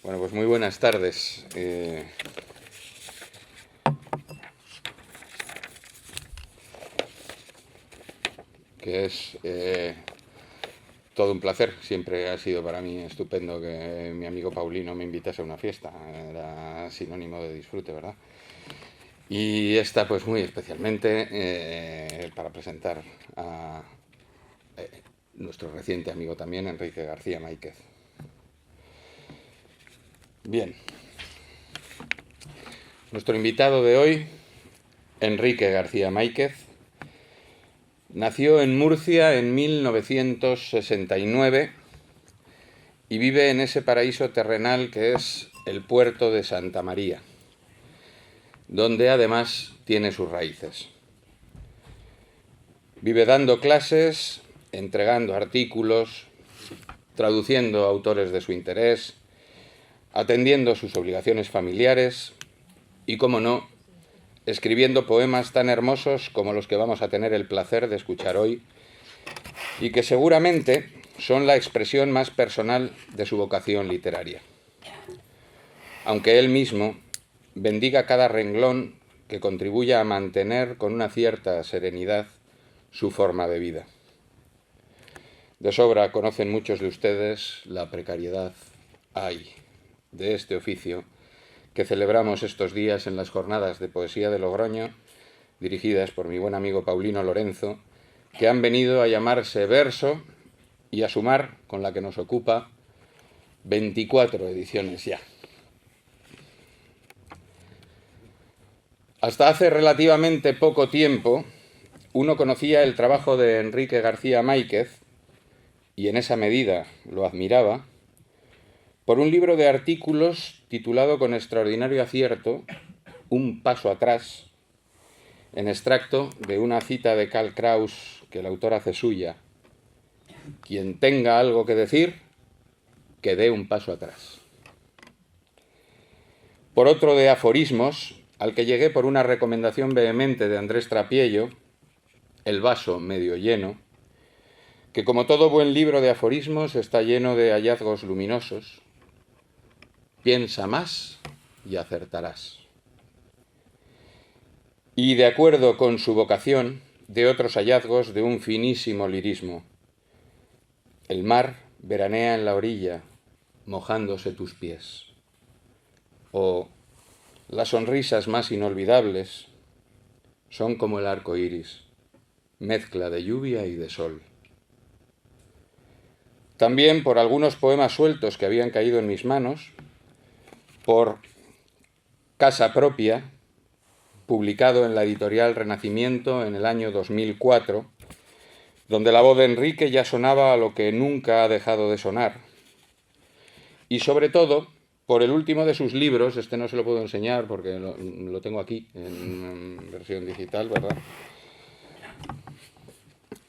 Bueno, pues muy buenas tardes. Que es todo un placer. Siempre ha sido para mí estupendo que mi amigo Paulino me invitase a una fiesta. Era sinónimo de disfrute, ¿verdad? Y esta, pues muy especialmente para presentar a nuestro reciente amigo también, Enrique García Máiquez. Bien. Nuestro invitado de hoy, Enrique García Máiquez, nació en Murcia en 1969 y vive en ese paraíso terrenal que es el puerto de Santa María, donde además tiene sus raíces. Vive dando clases, entregando artículos, traduciendo autores de su interés, atendiendo sus obligaciones familiares y, como no, escribiendo poemas tan hermosos como los que vamos a tener el placer de escuchar hoy y que seguramente son la expresión más personal de su vocación literaria. Aunque él mismo bendiga cada renglón que contribuya a mantener con una cierta serenidad su forma de vida. De sobra conocen muchos de ustedes la precariedad de este oficio que celebramos estos días en las jornadas de poesía de Logroño, dirigidas por mi buen amigo Paulino Lorenzo, que han venido a llamarse Verso y a sumar, con la que nos ocupa, 24 ediciones ya. Hasta hace relativamente poco tiempo, uno conocía el trabajo de Enrique García Máiquez, y en esa medida lo admiraba, por un libro de artículos titulado con extraordinario acierto Un paso atrás, en extracto de una cita de Karl Kraus que el autor hace suya: quien tenga algo que decir, que dé un paso atrás. Por otro de aforismos, al que llegué por una recomendación vehemente de Andrés Trapiello, El vaso medio lleno, que como todo buen libro de aforismos está lleno de hallazgos luminosos. Piensa más y acertarás. Y de acuerdo con su vocación, de otros hallazgos de un finísimo lirismo. El mar veranea en la orilla, mojándose tus pies. O las sonrisas más inolvidables son como el arco iris, mezcla de lluvia y de sol. También por algunos poemas sueltos que habían caído en mis manos, por Casa Propia, publicado en la editorial Renacimiento en el año 2004, donde la voz de Enrique ya sonaba a lo que nunca ha dejado de sonar. Y sobre todo, por el último de sus libros, este no se lo puedo enseñar porque lo tengo aquí en versión digital, ¿verdad?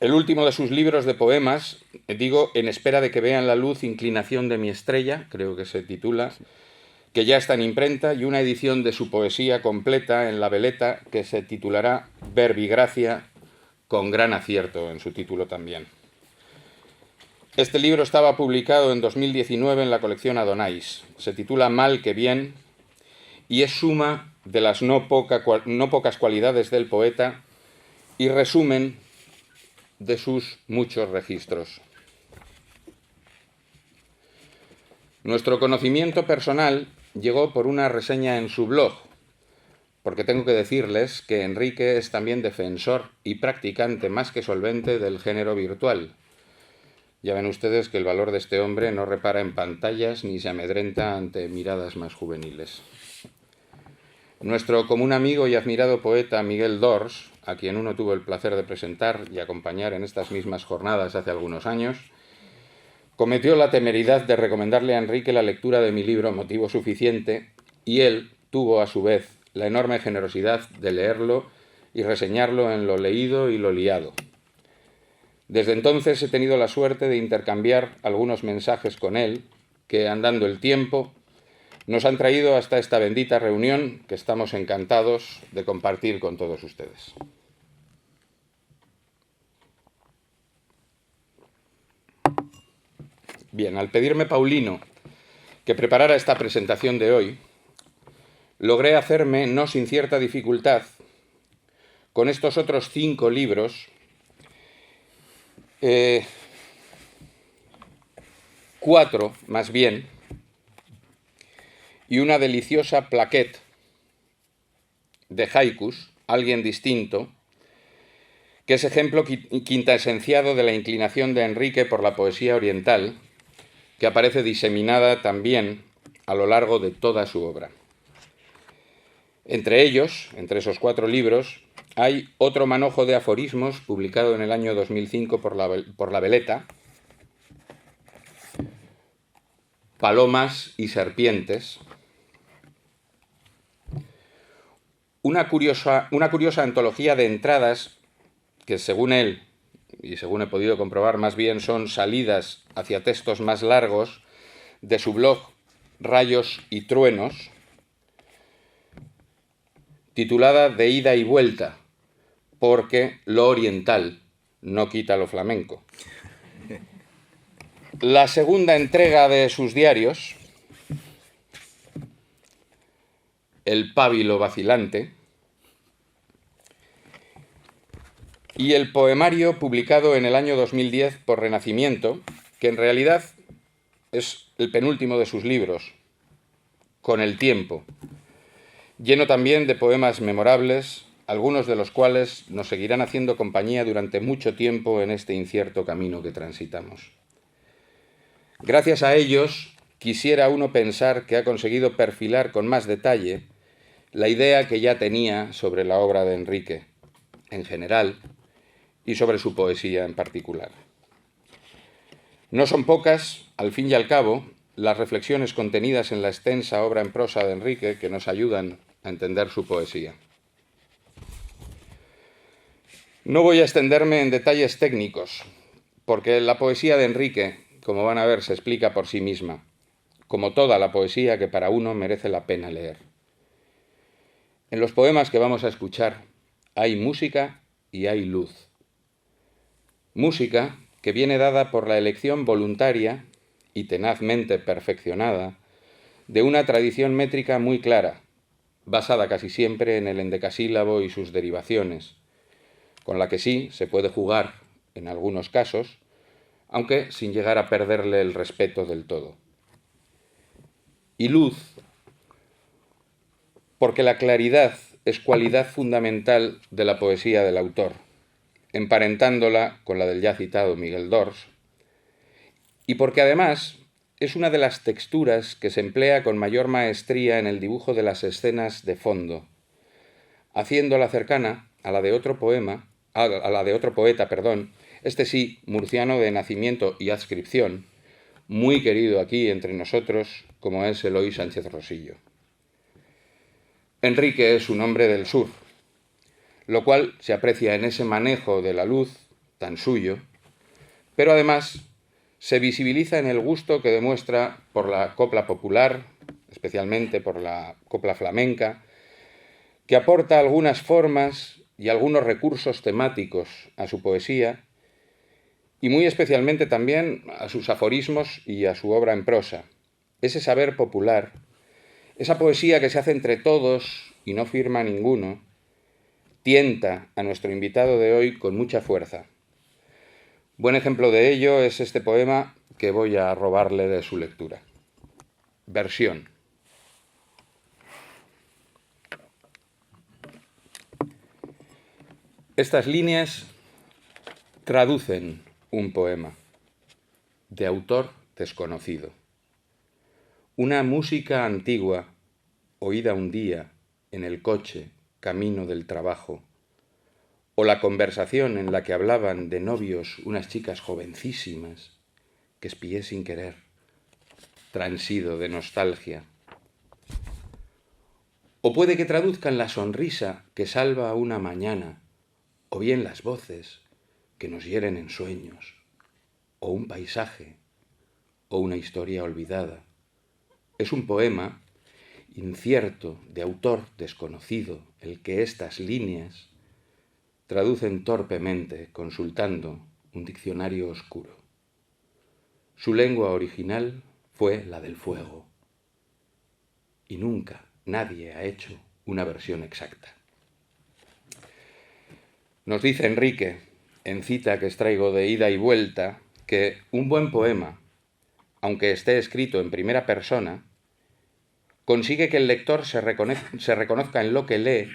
El último de sus libros de poemas, digo, En espera de que vean la luz, Inclinación de mi estrella, creo que se titula, que ya está en imprenta, y una edición de su poesía completa en La Veleta, que se titulará Verbigracia, con gran acierto en su título también. Este libro estaba publicado en 2019 en la colección Adonais. Se titula Mal que bien y es suma de las no pocas cualidades del poeta y resumen de sus muchos registros. Nuestro conocimiento personal llegó por una reseña en su blog, porque tengo que decirles que Enrique es también defensor y practicante más que solvente del género virtual. Ya ven ustedes que el valor de este hombre no repara en pantallas ni se amedrenta ante miradas más juveniles. Nuestro común amigo y admirado poeta Miguel Dors, a quien uno tuvo el placer de presentar y acompañar en estas mismas jornadas hace algunos años, cometió la temeridad de recomendarle a Enrique la lectura de mi libro Motivo Suficiente, y él tuvo a su vez la enorme generosidad de leerlo y reseñarlo en Lo leído y lo liado. Desde entonces he tenido la suerte de intercambiar algunos mensajes con él que, andando el tiempo, nos han traído hasta esta bendita reunión que estamos encantados de compartir con todos ustedes. Bien, al pedirme Paulino que preparara esta presentación de hoy, logré hacerme, no sin cierta dificultad, con estos otros 5 libros, 4 más bien, y una deliciosa plaquette de haikus, Alguien distinto, que es ejemplo quintaesenciado de la inclinación de Enrique por la poesía oriental, que aparece diseminada también a lo largo de toda su obra. Entre ellos, entre esos 4 libros, hay otro manojo de aforismos publicado en el año 2005 por la Veleta, Palomas y serpientes, una curiosa antología de entradas que, según él, y según he podido comprobar, más bien son salidas hacia textos más largos de su blog Rayos y Truenos, titulada De ida y vuelta, porque lo oriental no quita lo flamenco. La segunda entrega de sus diarios, El pábilo vacilante, y el poemario publicado en el año 2010 por Renacimiento, que en realidad es el penúltimo de sus libros, Con el tiempo, lleno también de poemas memorables, algunos de los cuales nos seguirán haciendo compañía durante mucho tiempo en este incierto camino que transitamos. Gracias a ellos, quisiera uno pensar que ha conseguido perfilar con más detalle la idea que ya tenía sobre la obra de Enrique, en general, y sobre su poesía en particular. No son pocas, al fin y al cabo, las reflexiones contenidas en la extensa obra en prosa de Enrique que nos ayudan a entender su poesía. No voy a extenderme en detalles técnicos, porque la poesía de Enrique, como van a ver, se explica por sí misma, como toda la poesía que para uno merece la pena leer. En los poemas que vamos a escuchar hay música y hay luz. Música que viene dada por la elección voluntaria y tenazmente perfeccionada de una tradición métrica muy clara, basada casi siempre en el endecasílabo y sus derivaciones, con la que sí se puede jugar en algunos casos, aunque sin llegar a perderle el respeto del todo. Y luz, porque la claridad es cualidad fundamental de la poesía del autor, emparentándola con la del ya citado Miguel Dors, y porque además es una de las texturas que se emplea con mayor maestría en el dibujo de las escenas de fondo, haciéndola cercana a la de otro poeta, este sí, murciano de nacimiento y adscripción, muy querido aquí entre nosotros, como es Eloy Sánchez Rosillo. Enrique es un hombre del sur, lo cual se aprecia en ese manejo de la luz tan suyo, pero además se visibiliza en el gusto que demuestra por la copla popular, especialmente por la copla flamenca, que aporta algunas formas y algunos recursos temáticos a su poesía y muy especialmente también a sus aforismos y a su obra en prosa. Ese saber popular, esa poesía que se hace entre todos y no firma ninguno, tienta a nuestro invitado de hoy con mucha fuerza. Buen ejemplo de ello es este poema que voy a robarle de su lectura. Versión. Estas líneas traducen un poema de autor desconocido. Una música antigua, oída un día en el coche, camino del trabajo, o la conversación en la que hablaban de novios unas chicas jovencísimas que espié sin querer, transido de nostalgia. O puede que traduzcan la sonrisa que salva una mañana, o bien las voces que nos hieren en sueños, o un paisaje, o una historia olvidada. Es un poema incierto, de autor desconocido, el que estas líneas traducen torpemente consultando un diccionario oscuro. Su lengua original fue la del fuego, y nunca nadie ha hecho una versión exacta. Nos dice Enrique, en cita que extraigo de Ida y Vuelta, que un buen poema, aunque esté escrito en primera persona, consigue que el lector se reconozca en lo que lee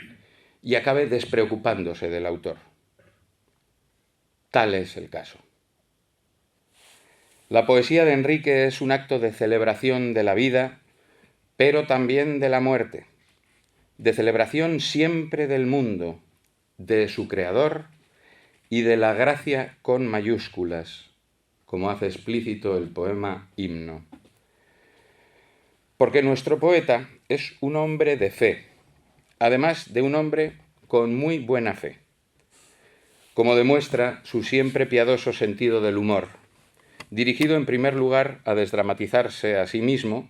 y acabe despreocupándose del autor. Tal es el caso. La poesía de Enrique es un acto de celebración de la vida, pero también de la muerte, de celebración siempre del mundo, de su creador y de la gracia con mayúsculas, como hace explícito el poema Himno. Porque nuestro poeta es un hombre de fe, además de un hombre con muy buena fe, como demuestra su siempre piadoso sentido del humor, dirigido en primer lugar a desdramatizarse a sí mismo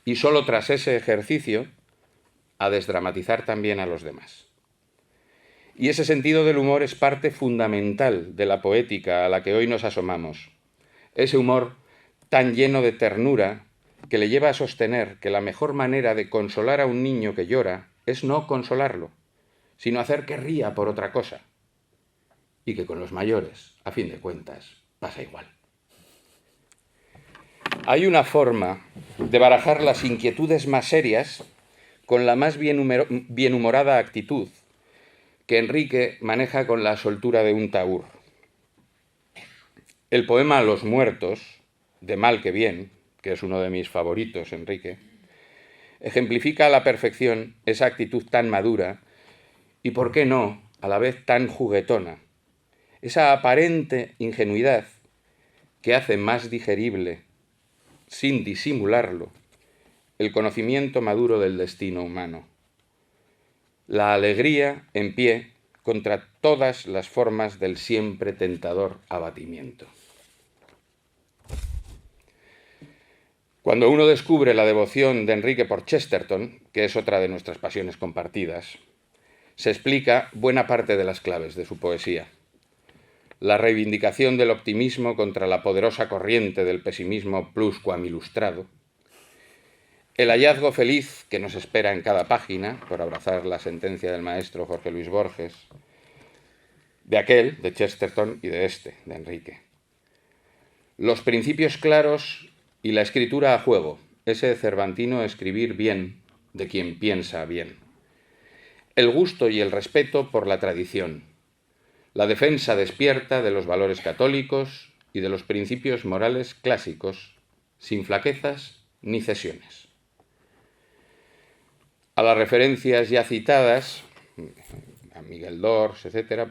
y solo tras ese ejercicio a desdramatizar también a los demás. Y ese sentido del humor es parte fundamental de la poética a la que hoy nos asomamos. Ese humor tan lleno de ternura que le lleva a sostener que la mejor manera de consolar a un niño que llora es no consolarlo, sino hacer que ría por otra cosa. Y que con los mayores, a fin de cuentas, pasa igual. Hay una forma de barajar las inquietudes más serias con la más bienhumorada actitud que Enrique maneja con la soltura de un tahúr. El poema Los muertos, de mal que bien, que es uno de mis favoritos, Enrique, ejemplifica a la perfección esa actitud tan madura y, por qué no, a la vez tan juguetona, esa aparente ingenuidad que hace más digerible, sin disimularlo, el conocimiento maduro del destino humano. La alegría en pie contra todas las formas del siempre tentador abatimiento. Cuando uno descubre la devoción de Enrique por Chesterton, que es otra de nuestras pasiones compartidas, se explica buena parte de las claves de su poesía. La reivindicación del optimismo contra la poderosa corriente del pesimismo pluscuamilustrado, el hallazgo feliz que nos espera en cada página, por abrazar la sentencia del maestro Jorge Luis Borges, de aquel, de Chesterton, y de este, de Enrique. Los principios claros y la escritura a juego, ese cervantino escribir bien de quien piensa bien. El gusto y el respeto por la tradición. La defensa despierta de los valores católicos y de los principios morales clásicos, sin flaquezas ni cesiones. A las referencias ya citadas, a Miguel Dors, etc.,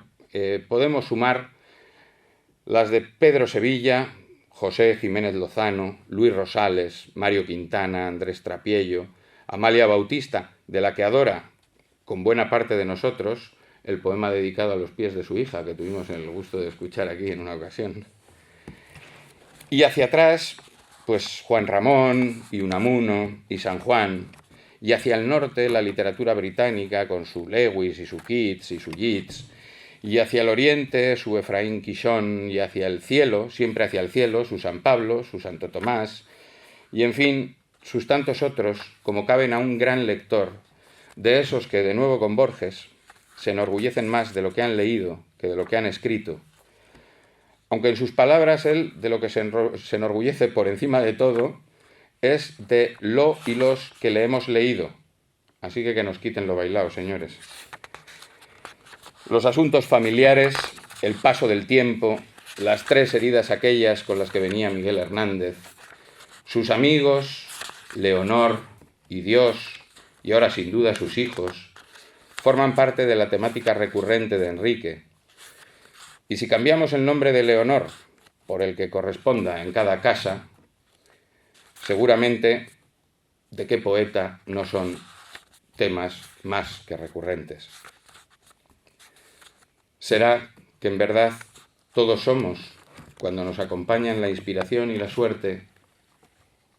podemos sumar las de Pedro Sevilla, José Jiménez Lozano, Luis Rosales, Mario Quintana, Andrés Trapiello, Amalia Bautista, de la que adora, con buena parte de nosotros, el poema dedicado a los pies de su hija, que tuvimos el gusto de escuchar aquí en una ocasión. Y hacia atrás, pues Juan Ramón, y Unamuno, y San Juan, y hacia el norte la literatura británica con su Lewis y su Keats y su Yeats, y hacia el oriente su Efraín Quixón, y hacia el cielo, siempre hacia el cielo, su San Pablo, su Santo Tomás, y en fin, sus tantos otros, como caben a un gran lector, de esos que, de nuevo con Borges, se enorgullecen más de lo que han leído que de lo que han escrito, aunque en sus palabras él de lo que se enorgullece por encima de todo es de lo y los que le hemos leído. Así que nos quiten lo bailado, señores. Los asuntos familiares, el paso del tiempo, las tres heridas aquellas con las que venía Miguel Hernández, sus amigos, Leonor y Dios, y ahora sin duda sus hijos, forman parte de la temática recurrente de Enrique. Y si cambiamos el nombre de Leonor por el que corresponda en cada casa, seguramente de qué poeta no son temas más que recurrentes. ¿Será que en verdad todos somos, cuando nos acompañan la inspiración y la suerte,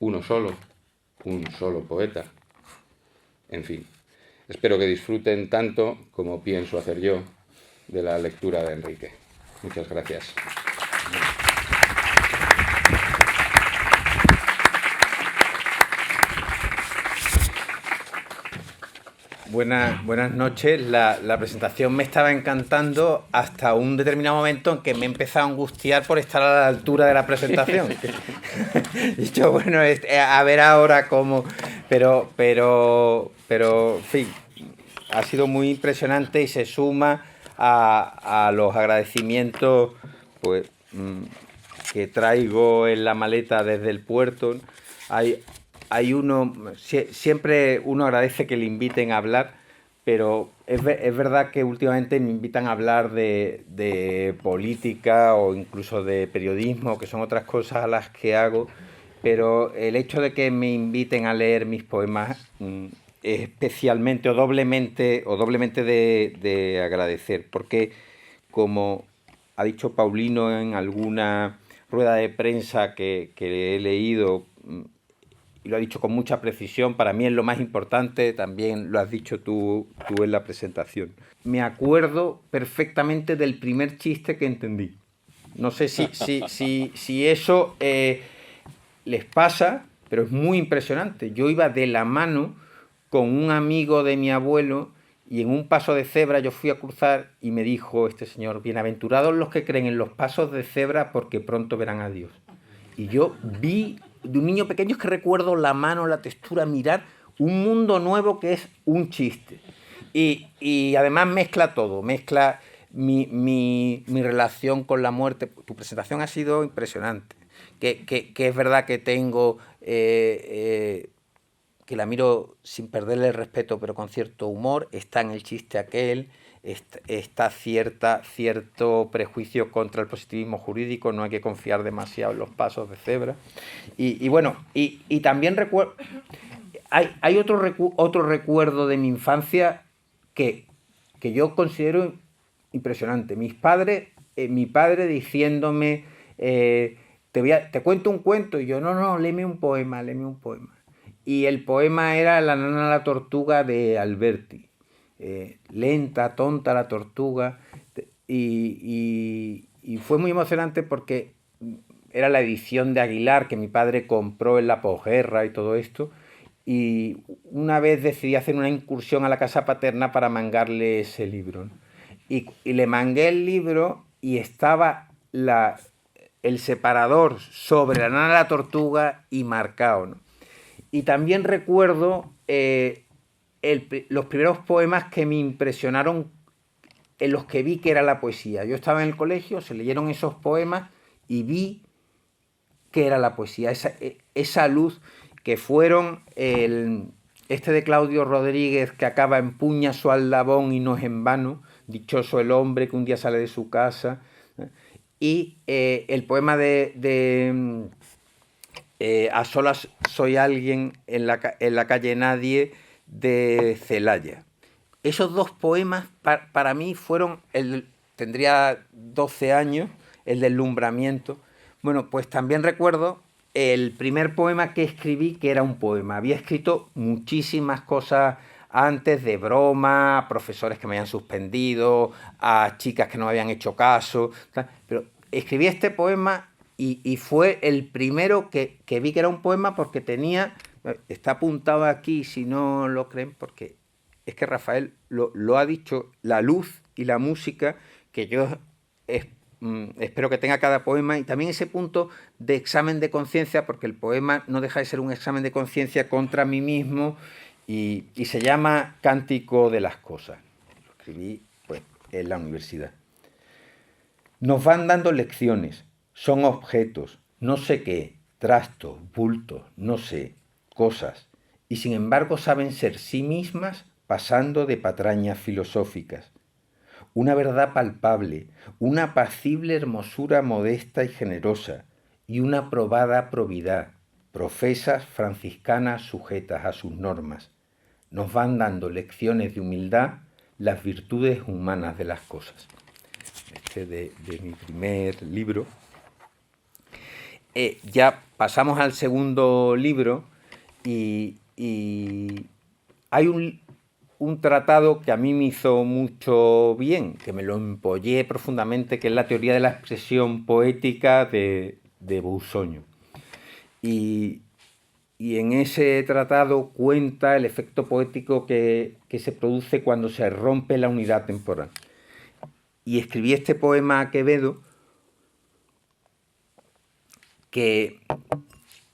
un solo poeta? En fin, espero que disfruten tanto como pienso hacer yo de la lectura de Enrique. Muchas gracias. Buenas noches. La presentación me estaba encantando hasta un determinado momento en que me he empezado a angustiar por estar a la altura de la presentación. He dicho, bueno, a ver ahora cómo... Pero, en fin, ha sido muy impresionante y se suma a los agradecimientos pues, que traigo en la maleta desde el puerto. Hay siempre uno agradece que le inviten a hablar, pero es verdad que últimamente me invitan a hablar de política o incluso de periodismo, que son otras cosas a las que hago, pero el hecho de que me inviten a leer mis poemas es especialmente o doblemente de agradecer, porque como ha dicho Paulino en alguna rueda de prensa que he leído, y lo ha dicho con mucha precisión, para mí es lo más importante, también lo has dicho tú en la presentación. Me acuerdo perfectamente del primer chiste que entendí. No sé si eso les pasa, pero es muy impresionante. Yo iba de la mano con un amigo de mi abuelo y en un paso de cebra yo fui a cruzar y me dijo este señor: bienaventurados los que creen en los pasos de cebra porque pronto verán a Dios. Y yo vi de un niño pequeño, es que recuerdo la mano, la textura, mirar un mundo nuevo que es un chiste. Y además mezcla todo, mezcla mi relación con la muerte. Tu presentación ha sido impresionante. Que es verdad que tengo, que la miro sin perderle el respeto, pero con cierto humor. Está en el chiste aquel, está cierto prejuicio contra el positivismo jurídico, no hay que confiar demasiado en los pasos de cebra. Y bueno, y también recuerdo, hay otro recuerdo de mi infancia que yo considero impresionante. Mi padre diciéndome, te cuento un cuento, y yo, no, léeme un poema. Y el poema era La nana la tortuga de Alberti. Lenta, tonta la tortuga. Y fue muy emocionante porque era la edición de Aguilar que mi padre compró en la posguerra y todo esto. Y una vez decidí hacer una incursión a la casa paterna para mangarle ese libro, ¿no? Y le mangué el libro y estaba el separador sobre la nana de la tortuga y marcado, ¿no? Y también recuerdo los primeros poemas que me impresionaron, en los que vi que era la poesía. Yo estaba en el colegio, se leyeron esos poemas y vi que era la poesía, esa luz que fueron este de Claudio Rodríguez que acaba: empuña su aldabón y no es en vano, dichoso el hombre que un día sale de su casa. Y el poema de A solas soy alguien en la calle Nadie, de Celaya. Esos dos poemas para mí fueron, tendría 12 años, el deslumbramiento. Bueno, pues también recuerdo el primer poema que escribí, que era un poema. Había escrito muchísimas cosas antes, de broma, a profesores que me habían suspendido, a chicas que no me habían hecho caso, pero escribí este poema y fue el primero que vi que era un poema, porque está apuntado aquí, si no lo creen, porque es que Rafael lo ha dicho, la luz y la música que yo espero que tenga cada poema, y también ese punto de examen de conciencia, porque el poema no deja de ser un examen de conciencia contra mí mismo, y se llama Cántico de las cosas. Lo escribí pues en la universidad. Nos van dando lecciones, son objetos, no sé qué, trastos, bultos, no sé, cosas, y sin embargo saben ser sí mismas, pasando de patrañas filosóficas. Una verdad palpable, una apacible hermosura modesta y generosa, y una probada probidad, profesas franciscanas sujetas a sus normas. Nos van dando lecciones de humildad, las virtudes humanas de las cosas. De mi primer libro. Ya pasamos al segundo libro y hay un tratado que a mí me hizo mucho bien, que me lo empollé profundamente, que es la teoría de la expresión poética de Boussogne. Y y en ese tratado cuenta el efecto poético que se produce cuando se rompe la unidad temporal. Y escribí este poema a Quevedo que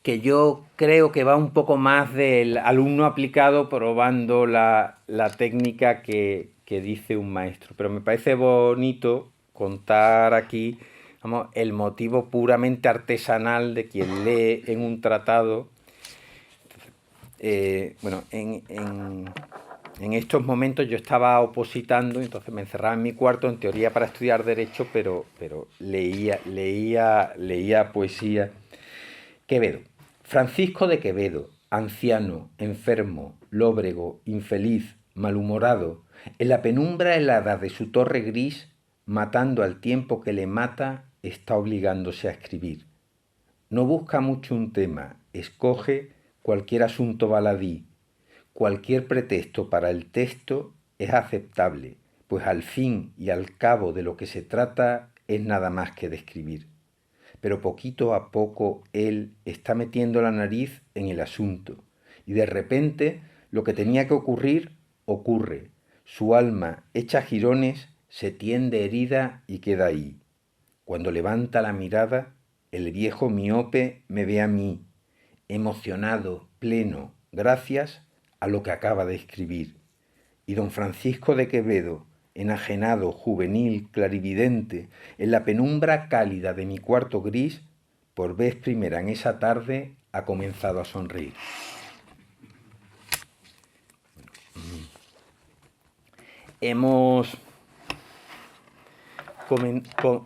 yo creo que va un poco más del alumno aplicado probando la técnica que dice un maestro. Pero me parece bonito contar aquí, vamos, el motivo puramente artesanal de quien lee en un tratado. Bueno, en estos momentos yo estaba opositando, entonces me encerraba en mi cuarto, en teoría para estudiar Derecho, pero leía poesía. Quevedo. Francisco de Quevedo, anciano, enfermo, lóbrego, infeliz, malhumorado, en la penumbra helada de su torre gris, matando al tiempo que le mata, está obligándose a escribir. No busca mucho un tema, escoge cualquier asunto baladí. Cualquier pretexto para el texto es aceptable, pues al fin y al cabo de lo que se trata es nada más que de escribir. Pero poquito a poco él está metiendo la nariz en el asunto, y de repente lo que tenía que ocurrir, ocurre. Su alma, hecha jirones, se tiende herida y queda ahí. Cuando levanta la mirada, el viejo miope me ve a mí, emocionado, pleno, gracias a lo que acaba de escribir. Y don Francisco de Quevedo, enajenado, juvenil, clarividente, en la penumbra cálida de mi cuarto gris, por vez primera en esa tarde ha comenzado a sonreír. Hemos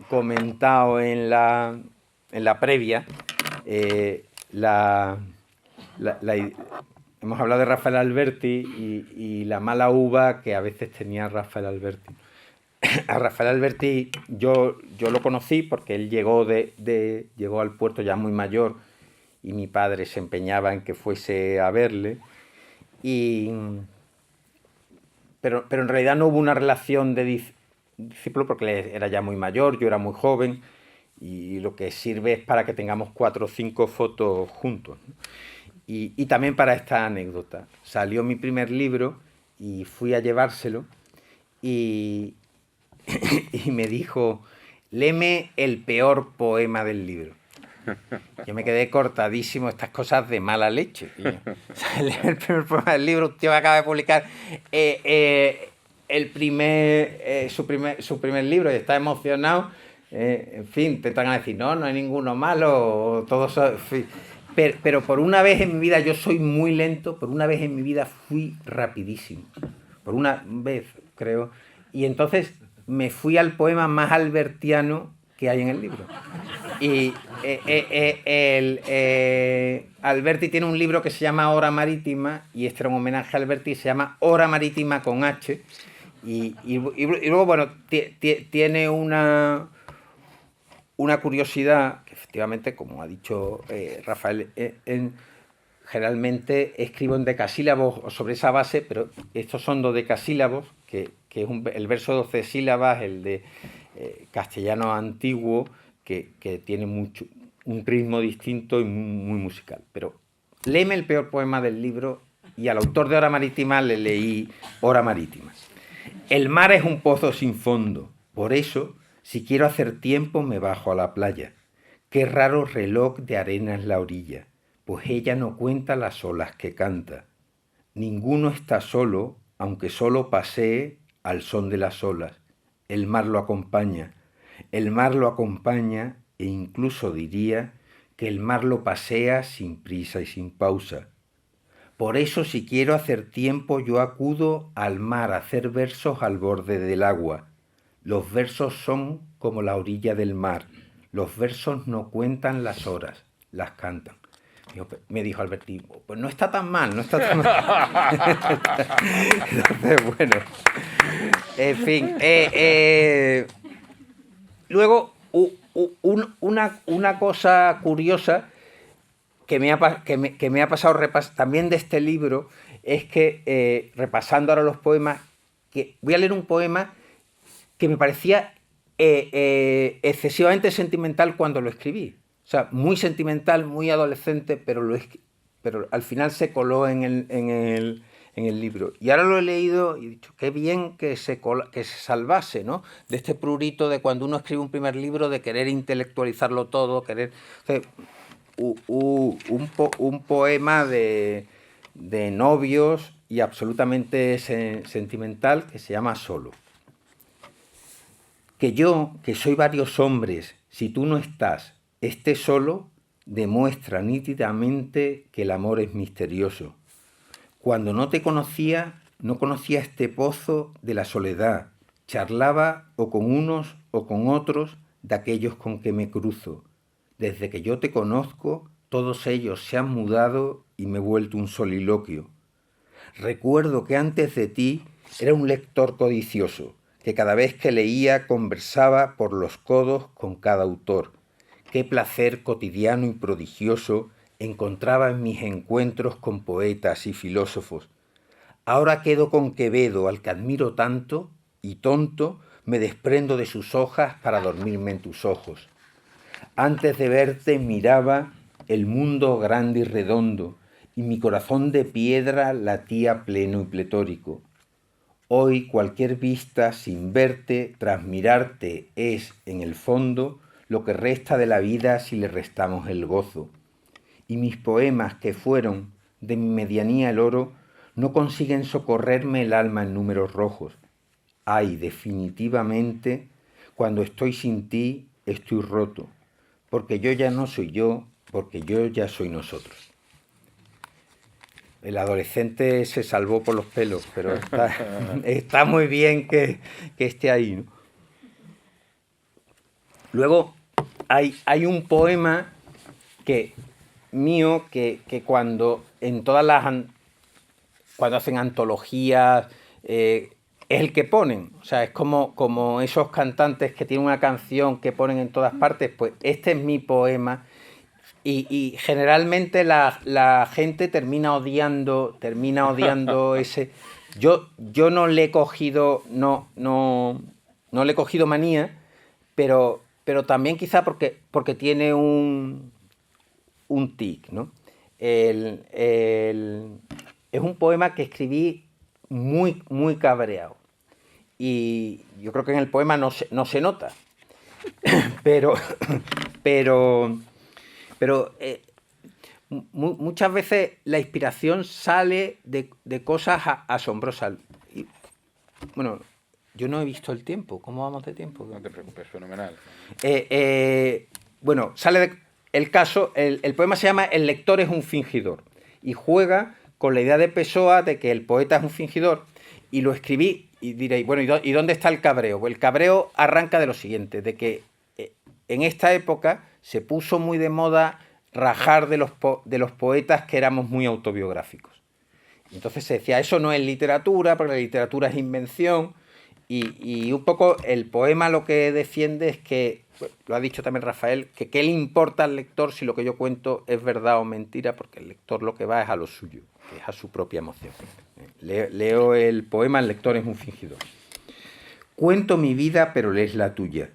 comentado en la previa hemos hablado de Rafael Alberti y la mala uva que a veces tenía Rafael Alberti. A Rafael Alberti yo lo conocí porque él llegó al puerto ya muy mayor y mi padre se empeñaba en que fuese a verle. Pero en realidad no hubo una relación de discípulo porque él era ya muy mayor, yo era muy joven y lo que sirve es para que tengamos 4 o 5 fotos juntos, ¿no? Y también para esta anécdota. Salió mi primer libro y fui a llevárselo y me dijo, léeme el peor poema del libro. Yo me quedé cortadísimo, estas cosas de mala leche. Leer el primer poema del libro, un tío que acaba de publicar su primer libro y está emocionado. En fin, te están a decir, no hay ninguno malo, todos, en fin. Pero por una vez en mi vida, yo soy muy lento, por una vez en mi vida fui rapidísimo. Por una vez, creo. Y entonces me fui al poema más albertiano que hay en el libro. Y Alberti tiene un libro que se llama Hora Marítima, y este era un homenaje a Alberti, se llama Hora Marítima con H. Y luego, bueno, tiene una curiosidad, que efectivamente, como ha dicho Rafael, generalmente escribo en decasílabos o sobre esa base, pero estos son dodecasílabos, que es el verso 12 sílabas, el de castellano antiguo, que tiene un ritmo distinto y muy musical. Pero léeme el peor poema del libro, y al autor de Hora Marítima le leí Hora Marítima. El mar es un pozo sin fondo, por eso, si quiero hacer tiempo, me bajo a la playa. Qué raro reloj de arena es la orilla, pues ella no cuenta las olas que canta. Ninguno está solo, aunque solo pasee al son de las olas. El mar lo acompaña e incluso diría que el mar lo pasea sin prisa y sin pausa. Por eso, si quiero hacer tiempo, yo acudo al mar a hacer versos al borde del agua. Los versos son como la orilla del mar. Los versos no cuentan las horas, las cantan. Me dijo Alberti, pues no está tan mal, Entonces, bueno, en fin. Luego, una cosa curiosa que me ha pasado también de este libro es que, repasando ahora los poemas, que voy a leer un poema que me parecía excesivamente sentimental cuando lo escribí. O sea, muy sentimental, muy adolescente, pero pero al final se coló en el libro. Y ahora lo he leído y he dicho, qué bien que se salvase, ¿no? De este prurito de cuando uno escribe un primer libro, de querer intelectualizarlo todo, querer... O sea, un poema de novios y absolutamente sentimental que se llama Solo. Que yo, que soy varios hombres, si tú no estás, esté solo, demuestra nítidamente que el amor es misterioso. Cuando no te conocía, no conocía este pozo de la soledad. Charlaba o con unos o con otros de aquellos con que me cruzo. Desde que yo te conozco, todos ellos se han mudado y me he vuelto un soliloquio. Recuerdo que antes de ti era un lector codicioso, que cada vez que leía conversaba por los codos con cada autor. Qué placer cotidiano y prodigioso encontraba en mis encuentros con poetas y filósofos. Ahora quedo con Quevedo, al que admiro tanto, y tonto me desprendo de sus hojas para dormirme en tus ojos. Antes de verte miraba el mundo grande y redondo, y mi corazón de piedra latía pleno y pletórico. Hoy cualquier vista sin verte, tras mirarte, es, en el fondo, lo que resta de la vida si le restamos el gozo. Y mis poemas, que fueron de mi medianía el oro, no consiguen socorrerme el alma en números rojos. Ay, definitivamente, cuando estoy sin ti, estoy roto, porque yo ya no soy yo, porque yo ya soy nosotros. El adolescente se salvó por los pelos, pero está muy bien que esté ahí, ¿no? Luego hay un poema mío que cuando en todas cuando hacen antologías es el que ponen, o sea, es como esos cantantes que tienen una canción que ponen en todas partes, pues este es mi poema. Y generalmente la gente termina odiando ese. Yo no le he cogido, no le he cogido manía, pero también quizá porque tiene un tic, ¿no? Es un poema que escribí muy, muy cabreado. Y yo creo que en el poema no se nota. pero muchas veces la inspiración sale de cosas asombrosas. Y, bueno, yo no he visto el tiempo. ¿Cómo vamos de tiempo? No te preocupes, fenomenal. Bueno, sale el caso, el poema se llama El lector es un fingidor y juega con la idea de Pessoa de que el poeta es un fingidor, y lo escribí y diréis, bueno, ¿y dónde está el cabreo? Pues el cabreo arranca de lo siguiente, de que en esta época se puso muy de moda rajar de los poetas que éramos muy autobiográficos. Entonces se decía, eso no es literatura, porque la literatura es invención, y un poco el poema lo que defiende es que, lo ha dicho también Rafael, que qué le importa al lector si lo que yo cuento es verdad o mentira, porque el lector lo que va es a lo suyo, que es a su propia emoción. Leo el poema, El lector es un fingidor. Cuento mi vida, pero lees la tuya.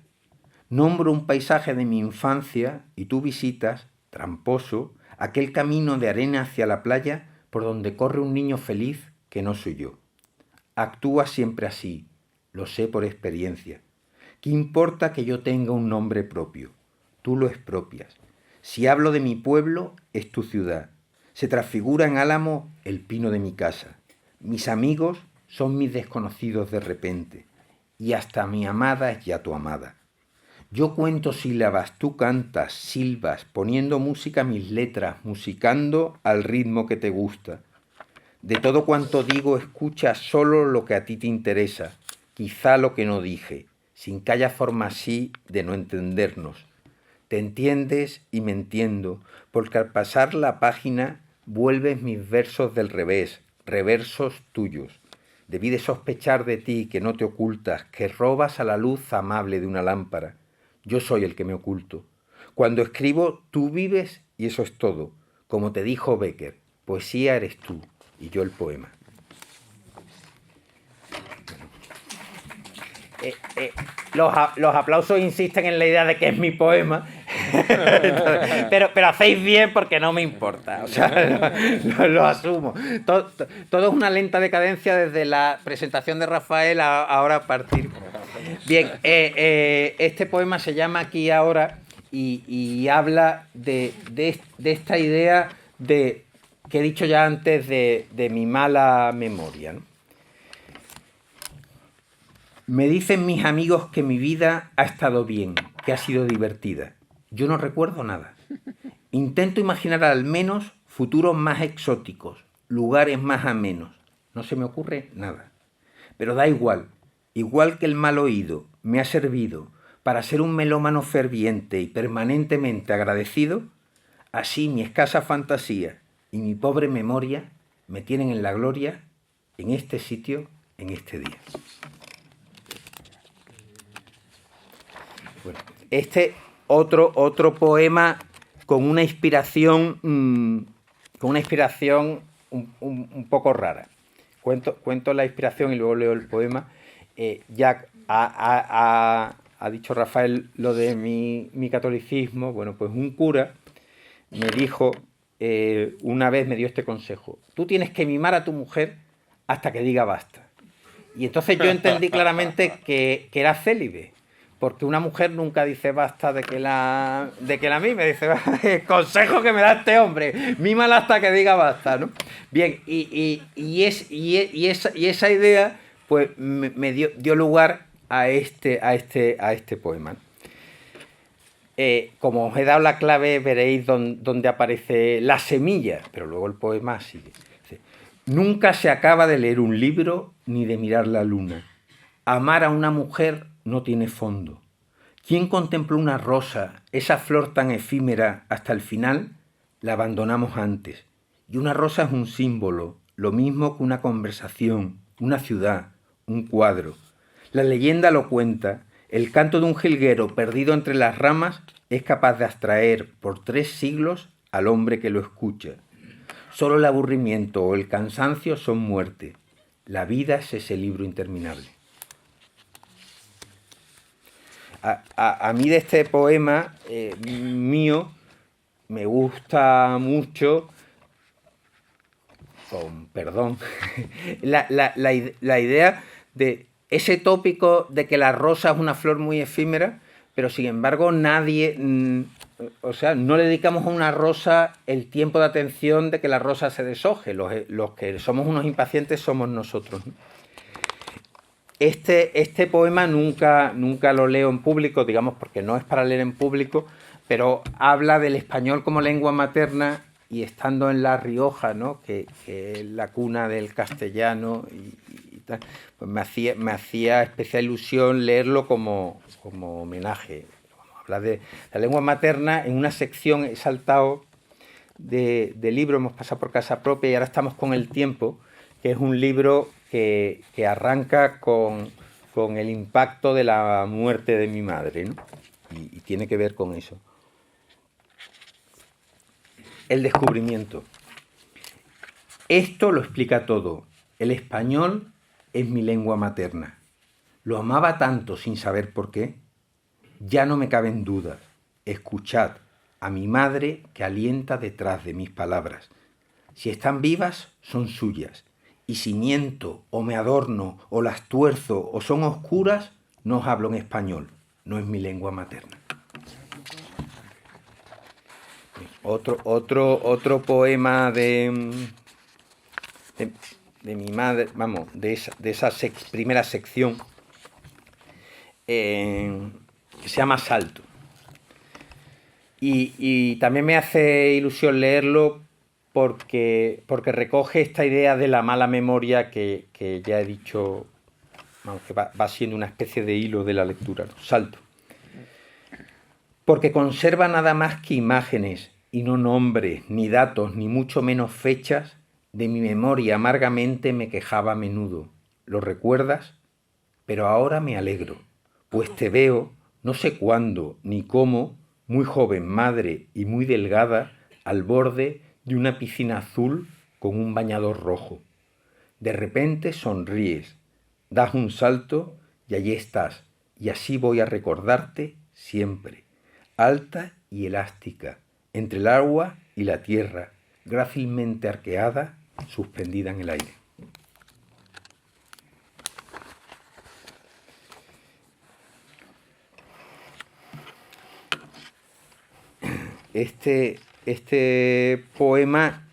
Nombro un paisaje de mi infancia y tú visitas, tramposo, aquel camino de arena hacia la playa por donde corre un niño feliz que no soy yo. Actúas siempre así, lo sé por experiencia. ¿Qué importa que yo tenga un nombre propio? Tú lo expropias. Si hablo de mi pueblo, es tu ciudad. Se transfigura en álamo el pino de mi casa. Mis amigos son mis desconocidos de repente. Y hasta mi amada es ya tu amada. Yo cuento sílabas, tú cantas, silbas, poniendo música a mis letras, musicando al ritmo que te gusta. De todo cuanto digo, escucha solo lo que a ti te interesa, quizá lo que no dije, sin que haya forma así de no entendernos. Te entiendes y me entiendo, porque al pasar la página vuelves mis versos del revés, reversos tuyos. Debí de sospechar de ti que no te ocultas, que robas a la luz amable de una lámpara. Yo soy el que me oculto. Cuando escribo, tú vives y eso es todo. Como te dijo Becker, poesía eres tú y yo el poema. Los aplausos insisten en la idea de que es mi poema. pero hacéis bien porque no me importa, o sea, lo asumo. Todo es una lenta decadencia desde la presentación de Rafael a ahora a partir. Bien, este poema se llama Aquí y Ahora y habla de esta idea que he dicho ya antes de mi mala memoria, ¿no? Me dicen mis amigos que mi vida ha estado bien, que ha sido divertida. Yo no recuerdo nada. Intento imaginar al menos futuros más exóticos, lugares más amenos. No se me ocurre nada. Pero da igual, igual que el mal oído me ha servido para ser un melómano ferviente y permanentemente agradecido, así mi escasa fantasía y mi pobre memoria me tienen en la gloria, en este sitio, en este día. Bueno, este otro poema con una inspiración un poco rara. Cuento la inspiración y luego leo el poema. Ya ha dicho Rafael lo de mi catolicismo. Bueno, pues un cura me dijo, una vez me dio este consejo: tú tienes que mimar a tu mujer hasta que diga basta. Y entonces yo entendí claramente que era célibe, porque una mujer nunca dice basta de que la mime, dice el consejo que me da este hombre, mímala hasta que diga basta, ¿no? Bien, y esa idea pues me dio lugar a este poema. Como os he dado la clave, veréis dónde aparece la semilla, pero luego el poema sigue. Nunca se acaba de leer un libro ni de mirar la luna. Amar a una mujer no tiene fondo. ¿Quién contempló una rosa, esa flor tan efímera, hasta el final? La abandonamos antes. Y una rosa es un símbolo, lo mismo que una conversación, una ciudad, un cuadro. La leyenda lo cuenta. El canto de un jilguero perdido entre las ramas es capaz de abstraer por 3 siglos al hombre que lo escucha. Solo el aburrimiento o el cansancio son muerte. La vida es ese libro interminable. A mí de este poema mío me gusta mucho, con perdón, la idea de ese tópico de que la rosa es una flor muy efímera, pero sin embargo nadie, no le dedicamos a una rosa el tiempo de atención de que la rosa se deshoje. Los que somos unos impacientes somos nosotros, ¿no? Este poema nunca lo leo en público, digamos, porque no es para leer en público, pero habla del español como lengua materna, y estando en La Rioja, ¿no?, que es la cuna del castellano y tal, pues me hacía especial ilusión leerlo como homenaje. Habla de la lengua materna. En una sección he saltado de libro, hemos pasado por Casa Propia y ahora estamos con El Tiempo, que es un libro que arranca con el impacto de la muerte de mi madre, ¿no? Y tiene que ver con eso. El descubrimiento. Esto lo explica todo. El español es mi lengua materna. Lo amaba tanto sin saber por qué. Ya no me caben dudas. Escuchad a mi madre que alienta detrás de mis palabras. Si están vivas, son suyas. Y si miento, o me adorno, o las tuerzo, o son oscuras, no os hablo en español. No es mi lengua materna. Otro poema de mi madre, vamos, de esa primera sección, se llama Salto. Y también me hace ilusión leerlo porque recoge esta idea de la mala memoria que ya he dicho, vamos, que va siendo una especie de hilo de la lectura, ¿no? Salto. Porque conserva nada más que imágenes, y no nombres, ni datos, ni mucho menos fechas, de mi memoria amargamente me quejaba a menudo. ¿Lo recuerdas? Pero ahora me alegro, pues te veo, no sé cuándo ni cómo, muy joven madre y muy delgada, al borde de una piscina azul con un bañador rojo. De repente sonríes, das un salto y allí estás, y así voy a recordarte siempre, alta y elástica, entre el agua y la tierra, grácilmente arqueada, suspendida en el aire. Este poema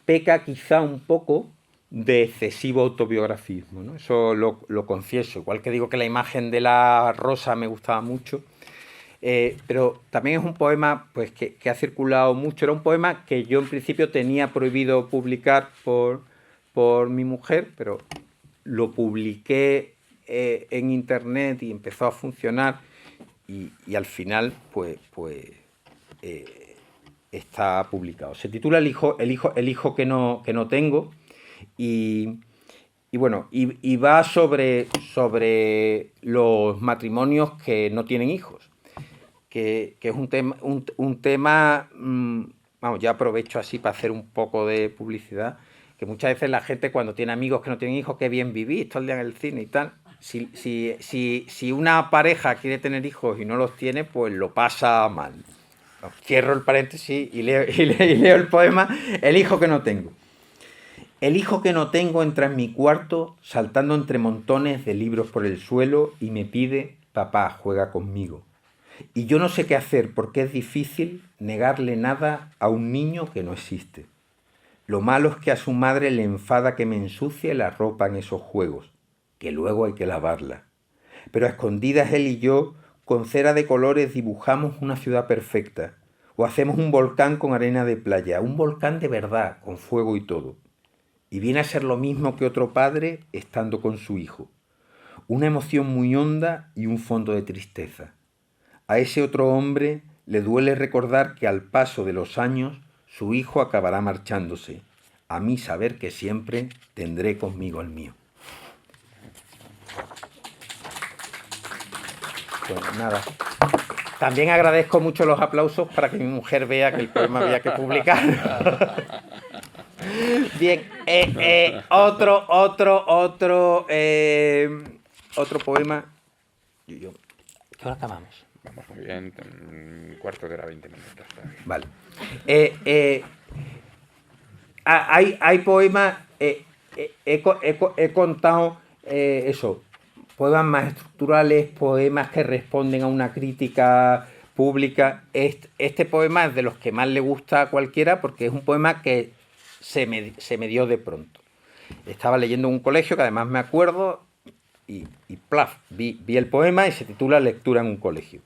peca quizá un poco de excesivo autobiografismo, ¿no? Eso lo confieso, igual que digo que la imagen de la rosa me gustaba mucho, pero también es un poema pues, que ha circulado mucho. Era un poema que yo en principio tenía prohibido publicar por mi mujer, pero lo publiqué en internet y empezó a funcionar y al final pues está publicado. Se titula El hijo que no tengo y bueno, y va sobre los matrimonios que no tienen hijos, que es un tema vamos, ya aprovecho así para hacer un poco de publicidad, que muchas veces la gente cuando tiene amigos que no tienen hijos, qué bien vivís todo el día en el cine y tal. Si una pareja quiere tener hijos y no los tiene, pues lo pasa mal. Cierro el paréntesis y leo el poema El hijo que no tengo. El hijo que no tengo entra en mi cuarto saltando entre montones de libros por el suelo y me pide: papá, juega conmigo. Y yo no sé qué hacer porque es difícil negarle nada a un niño que no existe. Lo malo es que a su madre le enfada que me ensucie la ropa en esos juegos, que luego hay que lavarla. Pero a escondidas él y yo, con cera de colores, dibujamos una ciudad perfecta. O hacemos un volcán con arena de playa, un volcán de verdad, con fuego y todo. Y viene a ser lo mismo que otro padre estando con su hijo. Una emoción muy honda y un fondo de tristeza. A ese otro hombre le duele recordar que al paso de los años su hijo acabará marchándose. A mí saber que siempre tendré conmigo el mío. Pues nada. También agradezco mucho los aplausos para que mi mujer vea que el poema había que publicar. Bien, otro poema. ¿Qué hora acabamos? Vamos muy bien, un cuarto de hora, 20 minutos. Vale. Hay poemas, he contado eso, poemas más estructurales, poemas que responden a una crítica pública. Este poema es de los que más le gusta a cualquiera porque es un poema que se me dio de pronto. Estaba leyendo en un colegio, que además me acuerdo, y plaf, vi el poema y se titula Lectura en un colegio.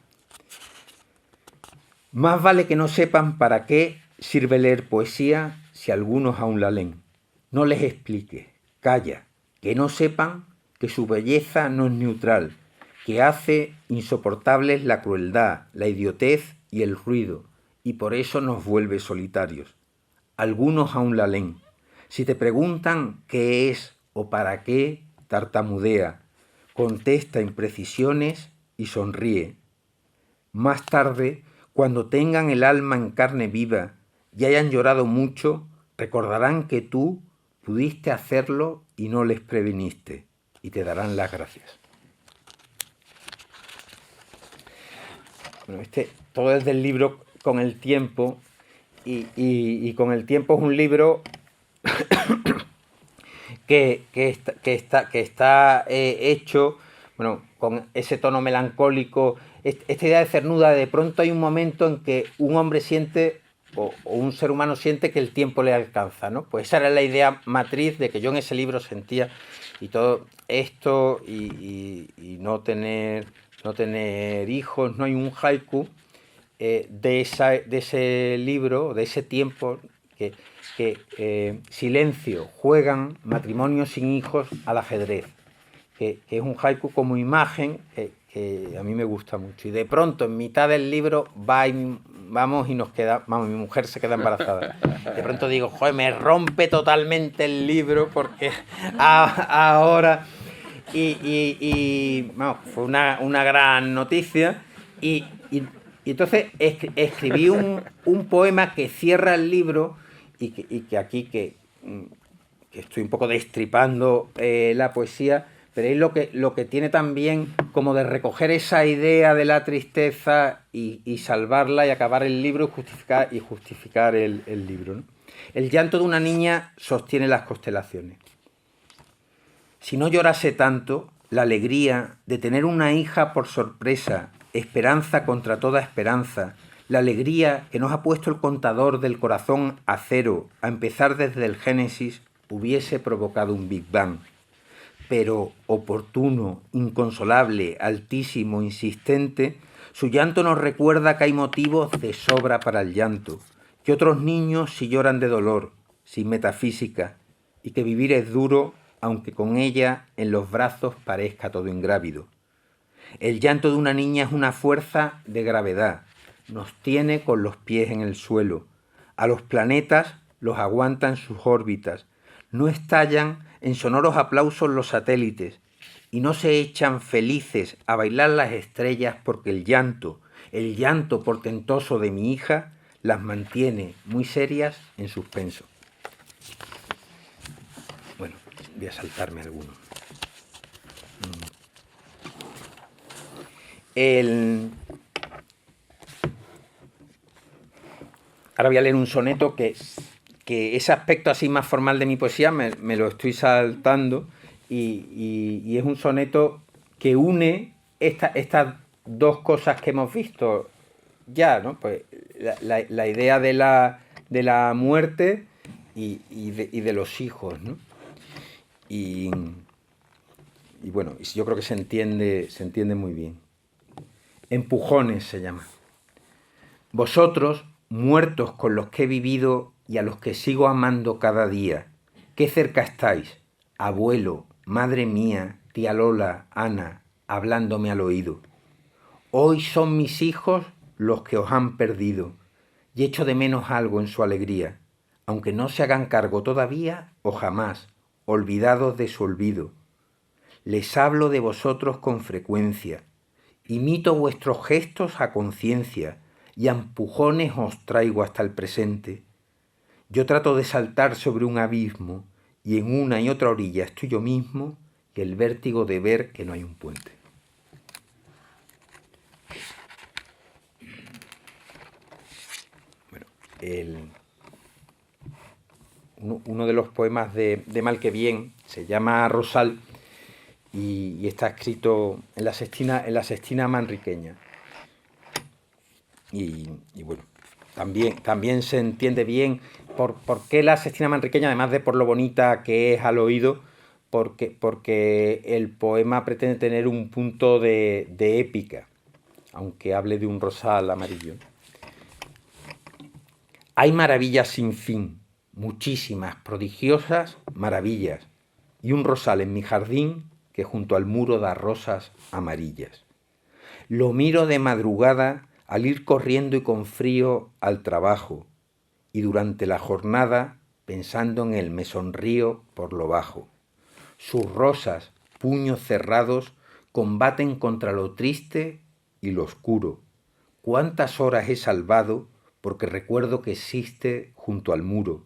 Más vale que no sepan para qué sirve leer poesía si algunos aún la leen. No les expliques, calla, que no sepan que su belleza no es neutral, que hace insoportables la crueldad, la idiotez y el ruido, y por eso nos vuelve solitarios. Algunos aún la leen. Si te preguntan qué es o para qué, tartamudea, contesta imprecisiones y sonríe. Más tarde, cuando tengan el alma en carne viva y hayan llorado mucho, recordarán que tú pudiste hacerlo y no les previniste, y te darán las gracias. Bueno, todo es del libro Con el tiempo, y Con el tiempo es un libro que está hecho, bueno, con ese tono melancólico, esta idea de cernuda. De pronto hay un momento en que un hombre siente, o un ser humano siente que el tiempo le alcanza, ¿no? Pues esa era la idea matriz de que yo en ese libro sentía, y todo esto, y no tener hijos. No hay un haiku de ese libro, de ese tiempo, que silencio, juegan matrimonios sin hijos al ajedrez, que es un haiku como imagen que a mí me gusta mucho. Y de pronto, en mitad del libro, vamos y nos queda, vamos, mi mujer se queda embarazada. De pronto digo, joder, me rompe totalmente el libro porque ahora... Y vamos, fue una gran noticia. Y entonces escribí un poema que cierra el libro y que aquí que estoy un poco destripando la poesía, pero es lo que tiene también como de recoger esa idea de la tristeza y salvarla y acabar el libro y justificar el libro, ¿no? El llanto de una niña sostiene las constelaciones. Si no llorase tanto, la alegría de tener una hija por sorpresa, esperanza contra toda esperanza, la alegría que nos ha puesto el contador del corazón a cero, a empezar desde el Génesis, hubiese provocado un Big Bang. Pero oportuno, inconsolable, altísimo, insistente, su llanto nos recuerda que hay motivos de sobra para el llanto, que otros niños sí lloran de dolor, sin metafísica, y que vivir es duro, aunque con ella en los brazos parezca todo ingrávido. El llanto de una niña es una fuerza de gravedad, nos tiene con los pies en el suelo, a los planetas los aguanta en sus órbitas, no estallan en sonoros aplausos los satélites y no se echan felices a bailar las estrellas porque el llanto portentoso de mi hija, las mantiene muy serias en suspenso. Bueno, voy a saltarme alguno. Ahora voy a leer un soneto que ese aspecto así más formal de mi poesía me lo estoy saltando y es un soneto que une estas dos cosas que hemos visto ya, ¿no? Pues la idea de la muerte y de los hijos, ¿no? Y bueno, yo creo que se entiende muy bien. Empujones se llama. Vosotros, muertos con los que he vivido y a los que sigo amando cada día, qué cerca estáis, abuelo, madre mía, tía Lola, Ana, hablándome al oído. Hoy son mis hijos los que os han perdido y echo de menos algo en su alegría, aunque no se hagan cargo todavía o jamás, olvidados de su olvido. Les hablo de vosotros con frecuencia, imito vuestros gestos a conciencia y a empujones os traigo hasta el presente. Yo trato de saltar sobre un abismo y en una y otra orilla estoy yo mismo y el vértigo de ver que no hay un puente. Bueno, uno de los poemas de Mal que Bien se llama Rosal y está escrito en la sextina manriqueña. Y bueno, también se entiende bien por qué la sextina manriqueña, además de por lo bonita que es al oído, porque el poema pretende tener un punto de épica, aunque hable de un rosal amarillo. Hay maravillas sin fin, muchísimas, prodigiosas maravillas, y un rosal en mi jardín que junto al muro da rosas amarillas. Lo miro de madrugada al ir corriendo y con frío al trabajo, y durante la jornada, pensando en él, me sonrío por lo bajo. Sus rosas, puños cerrados, combaten contra lo triste y lo oscuro. Cuántas horas he salvado porque recuerdo que existe junto al muro.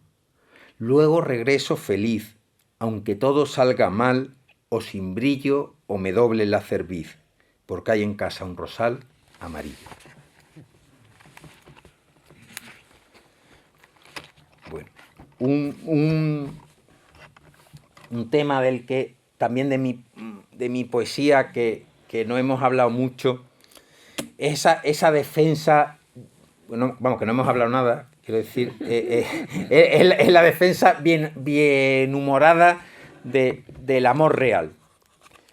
Luego regreso feliz, aunque todo salga mal, o sin brillo, o me doble la cerviz, porque hay en casa un rosal amarillo. Bueno, un tema del que también de mi poesía que no hemos hablado mucho, esa defensa, bueno, vamos, que no hemos hablado nada, quiero decir, es la defensa bien humorada del amor real.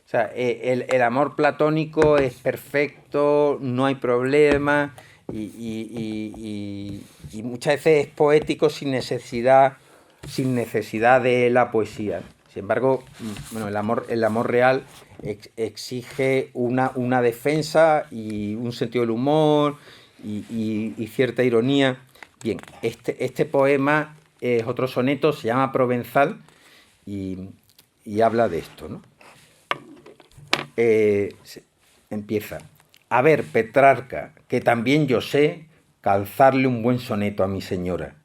O sea, el amor platónico es perfecto, no hay problema y muchas veces es poético sin necesidad de la poesía. Sin embargo, bueno, el amor real exige una defensa y un sentido del humor y cierta ironía. Bien, este poema es otro soneto, se llama Provenzal y habla de esto, ¿no? Empieza. A ver, Petrarca, que también yo sé calzarle un buen soneto a mi señora.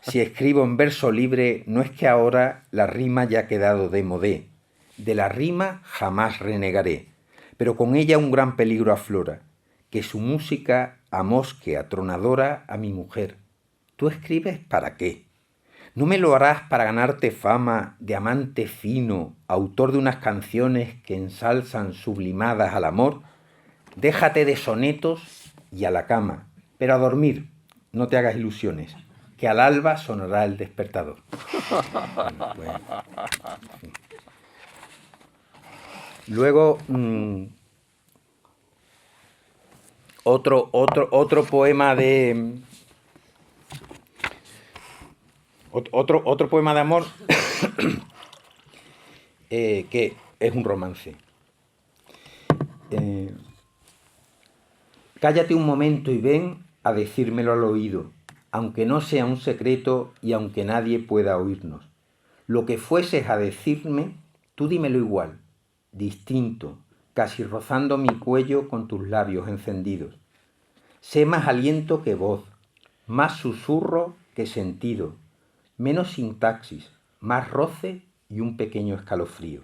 Si escribo en verso libre, no es que ahora la rima ya ha quedado de modé. de la rima jamás renegaré, pero con ella un gran peligro aflora, que su música amosque atronadora a mi mujer. ¿Tú escribes para qué? ¿No me lo harás para ganarte fama de amante fino, autor de unas canciones que ensalzan sublimadas al amor? Déjate de sonetos y a la cama, pero a dormir, no te hagas ilusiones, que al alba sonará el despertador. Bueno. Luego, otro poema de... Otro poema de amor que es un romance. Cállate un momento y ven a decírmelo al oído, aunque no sea un secreto y aunque nadie pueda oírnos. Lo que fueses a decirme, tú dímelo igual, distinto, casi rozando mi cuello con tus labios encendidos. Sé más aliento que voz, más susurro que sentido, menos sintaxis, más roce y un pequeño escalofrío.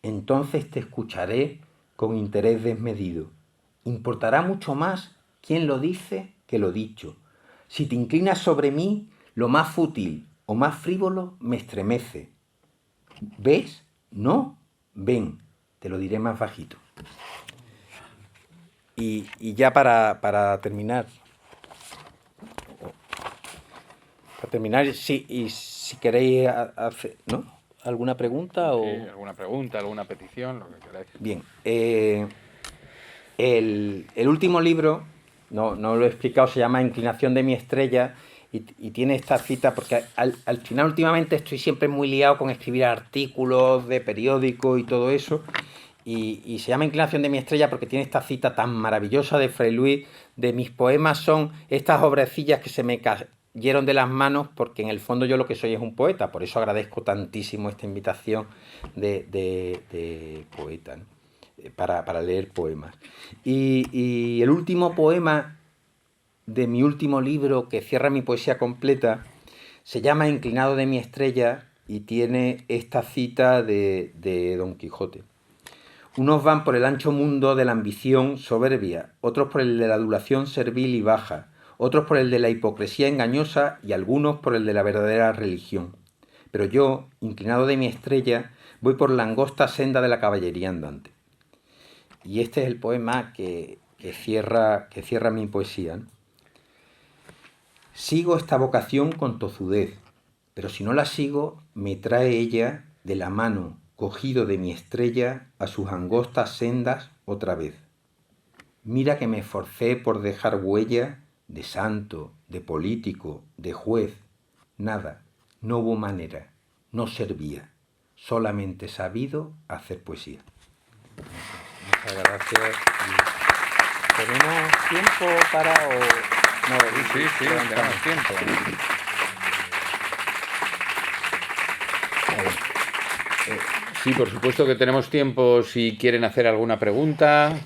Entonces te escucharé con interés desmedido. Importará mucho más quién lo dice que lo dicho. Si te inclinas sobre mí, lo más fútil o más frívolo me estremece. ¿Ves? ¿No? Ven, te lo diré más bajito. Y ya para terminar. Si queréis hacer, ¿no? ¿Alguna pregunta? O... alguna pregunta, alguna petición, lo que queráis. Bien. El último libro, no lo he explicado, se llama Inclinación de mi estrella y tiene esta cita, porque al final últimamente estoy siempre muy liado con escribir artículos de periódico y todo eso, y se llama Inclinación de mi estrella porque tiene esta cita tan maravillosa de Fray Luis: de mis poemas son estas obrecillas que se me cayeron de las manos, porque en el fondo yo lo que soy es un poeta. Por eso agradezco tantísimo esta invitación de poeta, ¿no? Para leer poemas. Y el último poema de mi último libro, que cierra mi poesía completa, se llama Inclinado de mi estrella y tiene esta cita de Don Quijote. Unos van por el ancho mundo de la ambición soberbia, otros por el de la adulación servil y baja, otros por el de la hipocresía engañosa y algunos por el de la verdadera religión. Pero yo, inclinado de mi estrella, voy por la angosta senda de la caballería andante. Y este es el poema que cierra mi poesía, ¿no? Sigo esta vocación con tozudez, pero si no la sigo, me trae ella de la mano, cogido de mi estrella, a sus angostas sendas otra vez. Mira que me esforcé por dejar huella de santo, de político, de juez. Nada, no hubo manera, no servía, solamente sabido hacer poesía. Muchas gracias. ¿Tenemos tiempo para...? No, sí, tenemos tiempo. Sí, por supuesto que tenemos tiempo si quieren hacer alguna pregunta,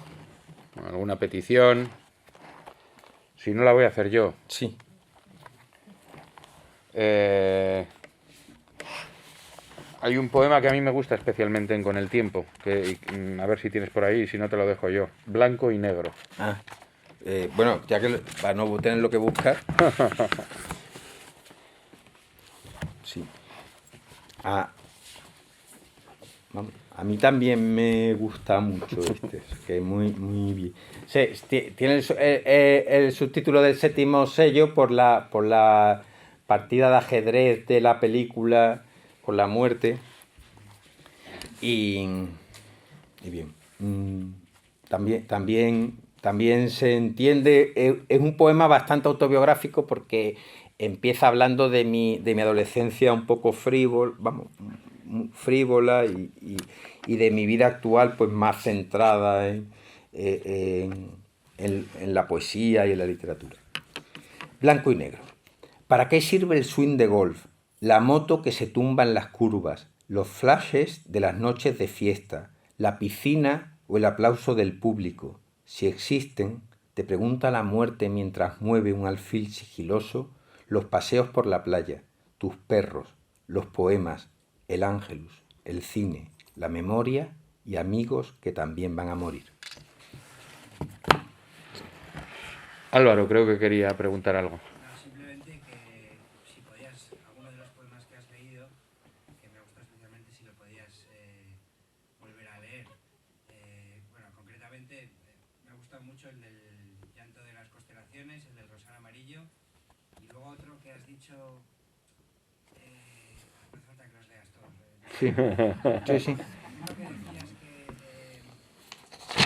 alguna petición. Si no, la voy a hacer yo. Sí. Hay un poema que a mí me gusta especialmente en Con el tiempo, que a ver si tienes por ahí, si no te lo dejo yo. Blanco y negro. Bueno, ya que para no tener lo que buscar. Sí. A mí también me gusta mucho que es muy bien. Sí, tiene el subtítulo del séptimo sello por la partida de ajedrez de la película con la muerte. Y bien. También se entiende, es un poema bastante autobiográfico porque empieza hablando de mi adolescencia un poco frívola y de mi vida actual pues más centrada en la poesía y en la literatura. Blanco y negro. ¿Para qué sirve el swing de golf? La moto que se tumba en las curvas, los flashes de las noches de fiesta, la piscina o el aplauso del público. Si existen, te pregunta la muerte mientras mueve un alfil sigiloso, los paseos por la playa, tus perros, los poemas, el ángelus, el cine, la memoria y amigos que también van a morir. Álvaro, creo que quería preguntar algo. No, simplemente que si podías, alguno de los poemas que has leído, que me gustó especialmente, si lo podías volver a leer. Bueno, concretamente me ha gustado mucho el del llanto de las constelaciones, el del rosal amarillo, y luego otro que has dicho, no hace falta que los leas todos. Sí, sí. Uno que decías que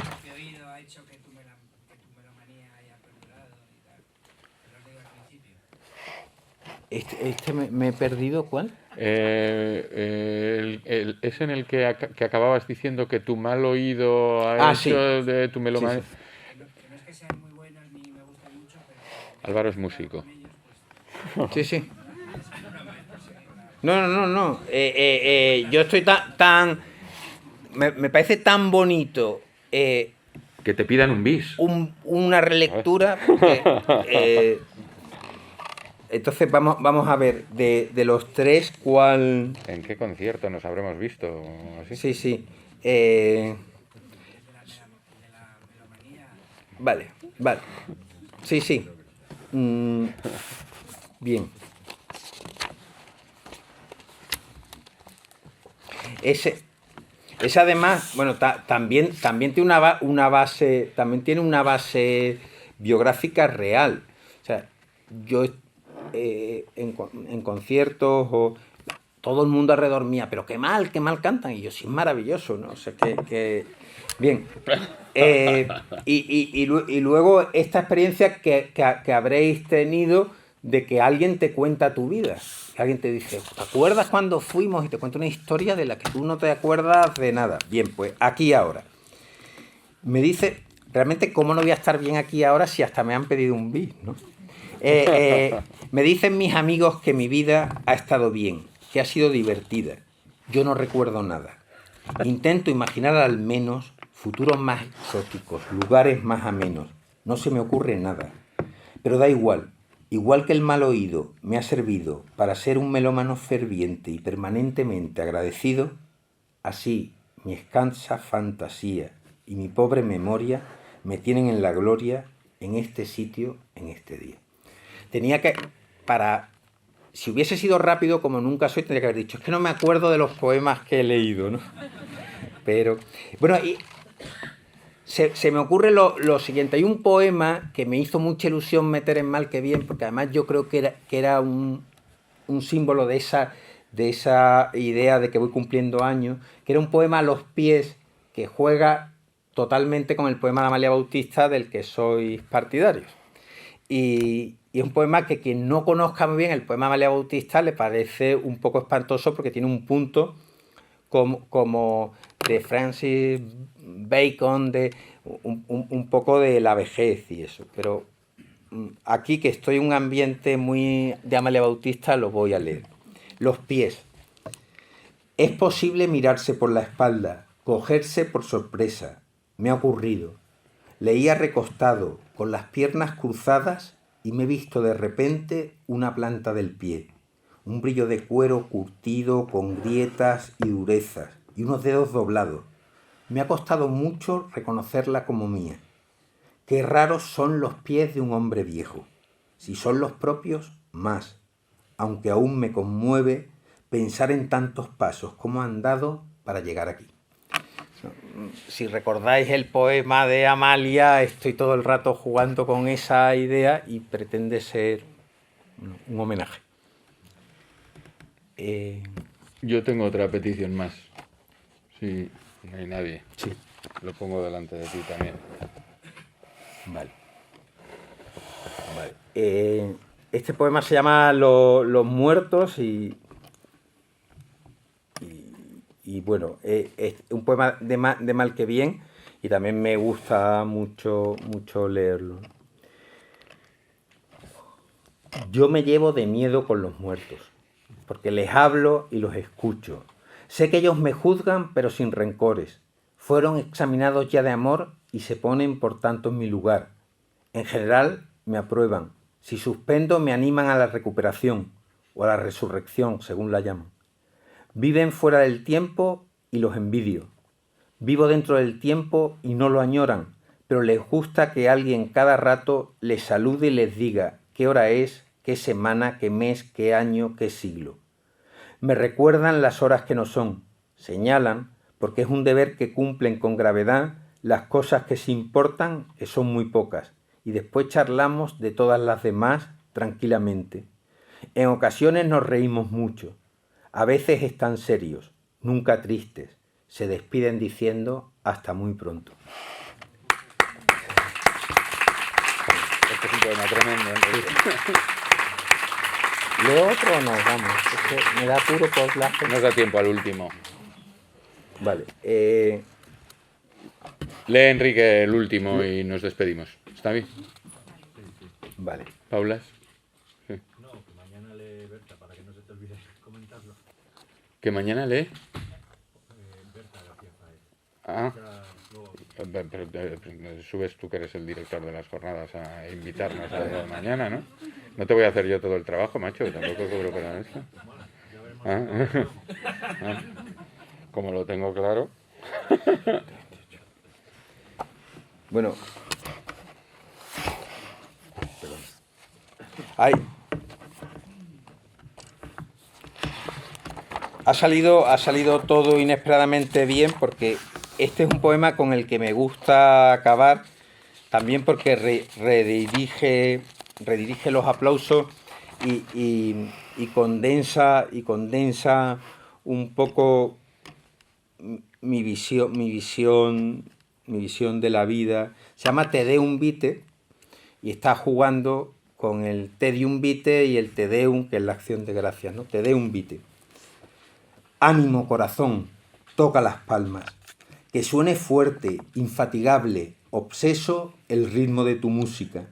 lo que he oído ha hecho que tu melomanía haya perdurado y tal. Te lo has leído al principio. Me he perdido, ¿cuál? Es en el que acababas diciendo que tu mal oído ha hecho sí. de tu melomanía. Sí, sí. Que no es que sean muy buenos ni me gustan mucho, pero Álvaro es músico. con ellos, pues Sí, sí. No. Yo estoy tan me parece tan bonito Que te pidan un bis. una relectura. Entonces vamos a ver, de los tres, ¿cuál? ¿En qué concierto nos habremos visto? ¿Así? Sí. Vale. Sí. Bien. Ese además, bueno, también tiene una base, también tiene una base biográfica real. O sea, yo en conciertos todo el mundo alrededor mía, pero qué mal cantan. Y yo, sí, es maravilloso, ¿no? O sea, que bien. Y luego esta experiencia que habréis tenido de que alguien te cuenta tu vida. Que alguien te dice, ¿te acuerdas cuando fuimos? Y te cuenta una historia de la que tú no te acuerdas de nada. Bien, pues aquí ahora. Me dice, realmente, ¿cómo no voy a estar bien aquí ahora si hasta me han pedido un bis, ¿no? Me dicen mis amigos que mi vida ha estado bien, que ha sido divertida. Yo no recuerdo nada. Intento imaginar al menos futuros más exóticos, lugares más amenos. No se me ocurre nada. Pero da igual. Igual que el mal oído me ha servido para ser un melómano ferviente y permanentemente agradecido, así mi escasa fantasía y mi pobre memoria me tienen en la gloria en este sitio, en este día. Tenía que, si hubiese sido rápido como nunca soy, tendría que haber dicho, es que no me acuerdo de los poemas que he leído, ¿no? Pero, bueno, y se me ocurre lo siguiente. Hay un poema que me hizo mucha ilusión meter en Mal que Bien, porque además yo creo que era un símbolo de esa idea de que voy cumpliendo años, que era un poema a los pies que juega totalmente con el poema de Amalia Bautista del que sois partidarios. Y es un poema que quien no conozca muy bien el poema de Amalia Bautista le parece un poco espantoso porque tiene un punto como de Francis Bacon, de un poco de la vejez y eso. Pero aquí, que estoy en un ambiente muy de Amalia Bautista, lo voy a leer. Los pies. Es posible mirarse por la espalda, cogerse por sorpresa. Me ha ocurrido. Leía recostado, con las piernas cruzadas, y me he visto de repente una planta del pie. Un brillo de cuero curtido con grietas y durezas, y unos dedos doblados. Me ha costado mucho reconocerla como mía. Qué raros son los pies de un hombre viejo. Si son los propios, más. Aunque aún me conmueve pensar en tantos pasos como han dado para llegar aquí. Si recordáis el poema de Amalia, estoy todo el rato jugando con esa idea y pretende ser un homenaje. Yo tengo otra petición más. Si no hay nadie. Sí. Lo pongo delante de ti también. Vale. Este poema se llama Los muertos y bueno, es un poema de Mal que Bien y también me gusta mucho leerlo. Yo me llevo de miedo con los muertos, porque les hablo y los escucho. Sé que ellos me juzgan, pero sin rencores. Fueron examinados ya de amor y se ponen por tanto en mi lugar. En general me aprueban. Si suspendo me animan a la recuperación o a la resurrección, según la llaman. Viven fuera del tiempo y los envidio. Vivo dentro del tiempo y no lo añoran, pero les gusta que alguien cada rato les salude y les diga qué hora es, qué semana, qué mes, qué año, qué siglo. Me recuerdan las horas que no son, señalan, porque es un deber que cumplen con gravedad, las cosas que se importan, que son muy pocas, y después charlamos de todas las demás tranquilamente. En ocasiones nos reímos mucho, a veces están serios, nunca tristes, se despiden diciendo hasta muy pronto. Este es un poema tremendo, Enrique. ¿Leo otro o no? Vamos, es que me da apuro por la... Nos da tiempo al último. Vale, Lee, Enrique, el último y nos despedimos. ¿Está bien? vale. ¿Paulas? No, que mañana lee Berta para que no se te olvide comentarlo. ¿Que mañana lee? Berta García Faez. Ah. Luego, Pero subes tú, que eres el director de las jornadas, a invitarnos a lo de mañana, ¿no? No te voy a hacer yo todo el trabajo, macho, que tampoco cobro para esto. Ah. Ah. Como lo tengo claro. Bueno. Ay. Ha salido todo inesperadamente bien porque este es un poema con el que me gusta acabar, también porque redirige los aplausos y condensa un poco mi visión de la vida. Se llama Te Deum Vitae y está jugando con el Te Deum Vitae y el Te Deum, que es la acción de gracias, ¿no? Te Deum Vitae. Ánimo, corazón, toca las palmas, que suene fuerte, infatigable, obseso el ritmo de tu música.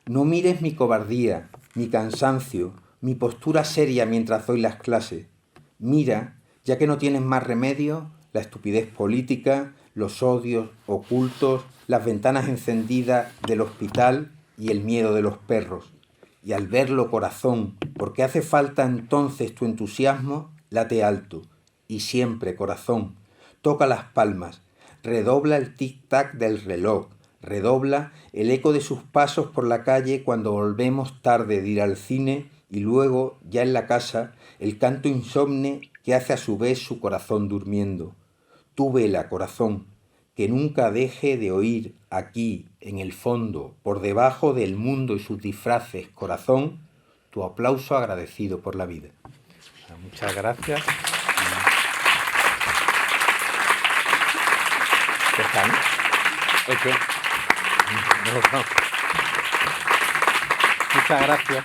No mires mi cobardía, mi cansancio, mi postura seria mientras doy las clases. Mira, ya que no tienes más remedio, la estupidez política, los odios ocultos, las ventanas encendidas del hospital y el miedo de los perros. Y al verlo, corazón, porque hace falta entonces tu entusiasmo, late alto. Y siempre, corazón, toca las palmas, redobla el tic-tac del reloj, redobla el eco de sus pasos por la calle cuando volvemos tarde de ir al cine y luego, ya en la casa, el canto insomne que hace a su vez su corazón durmiendo. Tú vela, corazón, que nunca deje de oír aquí, en el fondo, por debajo del mundo y sus disfraces, corazón, tu aplauso agradecido por la vida. Muchas gracias. ¿Qué están? 8. Muchas gracias.